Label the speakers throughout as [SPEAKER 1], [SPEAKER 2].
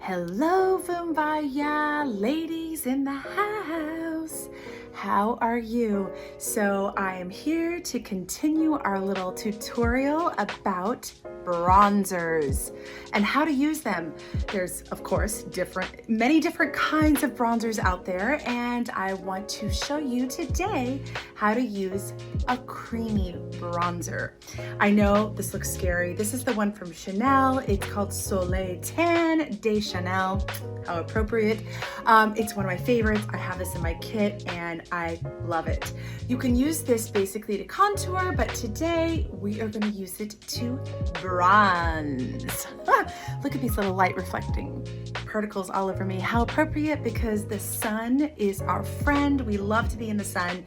[SPEAKER 1] Hello, VoomVaya ladies in the house. How are you? So I am here to continue our little tutorial about bronzers and how to use them. There's, of course, many different kinds of bronzers out there, and I want to show you today how to use a creamy bronzer. I know this looks scary. This is the one from Chanel. It's called Soleil Tan de Chanel. How appropriate. It's one of my favorites. I have this in my kit and I love it. You can use this basically to contour, but today we are going to use it to bronze. Look at these little light reflecting particles all over me. How appropriate, because the sun is our friend. We love to be in the sun,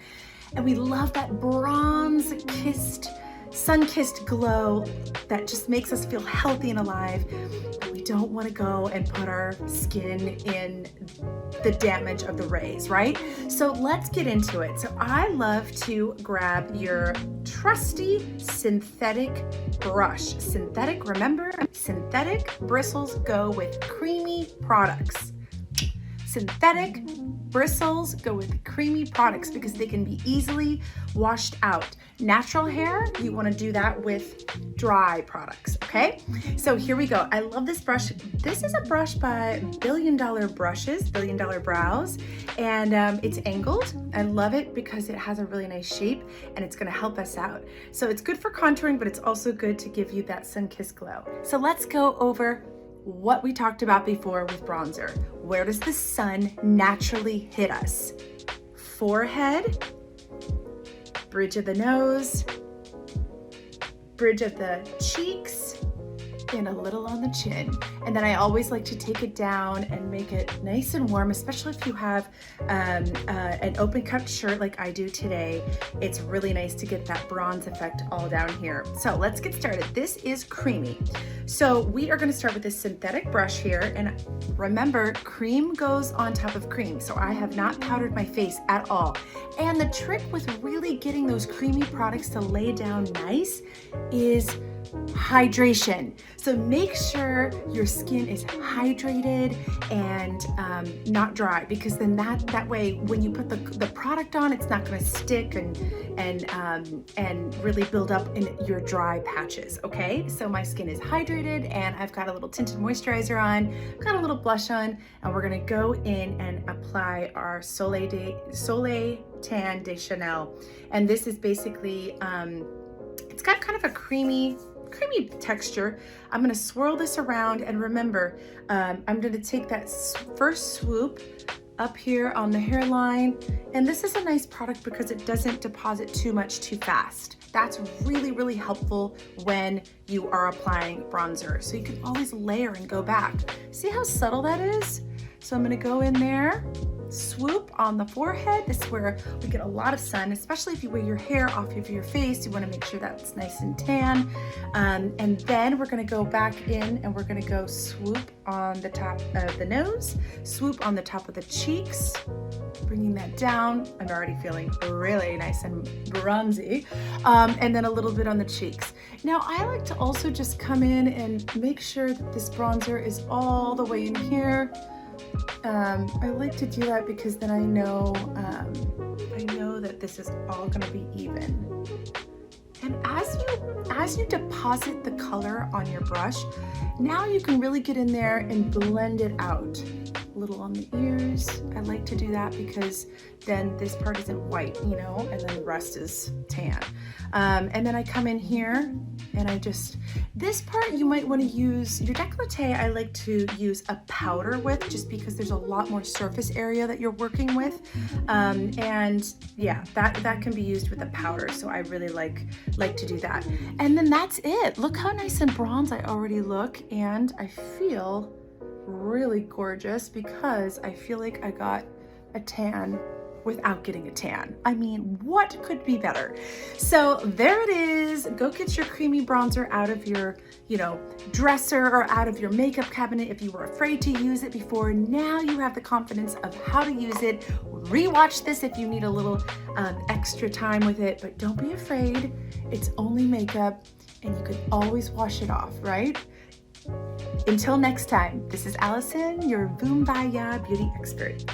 [SPEAKER 1] and we love that bronze-kissed, sun-kissed glow that just makes us feel healthy and alive. But we don't want to go and put our skin in the damage of the rays, right? So let's get into it. So I love to grab your trusty synthetic brush. Synthetic, remember, synthetic bristles go with creamy products. Synthetic bristles go with creamy products because they can be easily washed out. Natural hair, you want to do that with dry products, okay? So here we go. I love this brush. This is a brush by Billion Dollar Brows, and it's angled. I love it because it has a really nice shape and it's going to help us out. So it's good for contouring, but it's also good to give you that sun-kissed glow. So let's go over what we talked about before with bronzer. Where does the sun naturally hit us? Forehead, bridge of the nose, bridge of the cheeks, and a little on the chin. And then I always like to take it down and make it nice and warm, especially if you have an open cut shirt like I do today. It's really nice to get that bronze effect all down here. So let's get started. This is creamy. So we are gonna start with this synthetic brush here, and remember, cream goes on top of cream. So I have not powdered my face at all. And the trick with really getting those creamy products to lay down nice is hydration. So make sure your skin is hydrated and not dry, because then that way when you put the product on, it's not going to stick and really build up in your dry patches. Okay, so my skin is hydrated and I've got a little tinted moisturizer on, got a little blush on, and we're going to go in and apply our Soleil Tan de Chanel. And this is basically it's got kind of a creamy texture. I'm going to swirl this around, and remember, I'm going to take that first swoop up here on the hairline, and this is a nice product because it doesn't deposit too much too fast. That's really, really helpful when you are applying bronzer. So you can always layer and go back. See how subtle that is? So I'm going to go in there, swoop on the forehead. This is where we get a lot of sun, especially if you wear your hair off of your face. You want to make sure that's nice and tan. And then we're going to go back in and we're going to go swoop on the top of the nose, swoop on the top of the cheeks, bringing that down. I'm already feeling really nice and bronzy. And then a little bit on the cheeks. Now I like to also just come in and make sure that this bronzer is all the way in here. I like to do that because then I know that this is all going to be even. And as you deposit the color on your brush, now you can really get in there and blend it out. A little on the ears. I like to do that because then this part isn't white, you know, and then the rest is tan. And then I come in here and this part you might want to use, your décolleté I like to use a powder with, just because there's a lot more surface area that you're working with. And yeah, that can be used with a powder. So I really like to do that. And then that's it. Look how nice and bronze I already look. And I feel really gorgeous because I feel like I got a tan without getting a tan. I mean, what could be better? So there it is. Go get your creamy bronzer out of your, dresser or out of your makeup cabinet if you were afraid to use it before. Now you have the confidence of how to use it. Rewatch this if you need a little extra time with it, but don't be afraid. It's only makeup and you can always wash it off, right? Until next time, this is Allison, your VoomVaya beauty expert.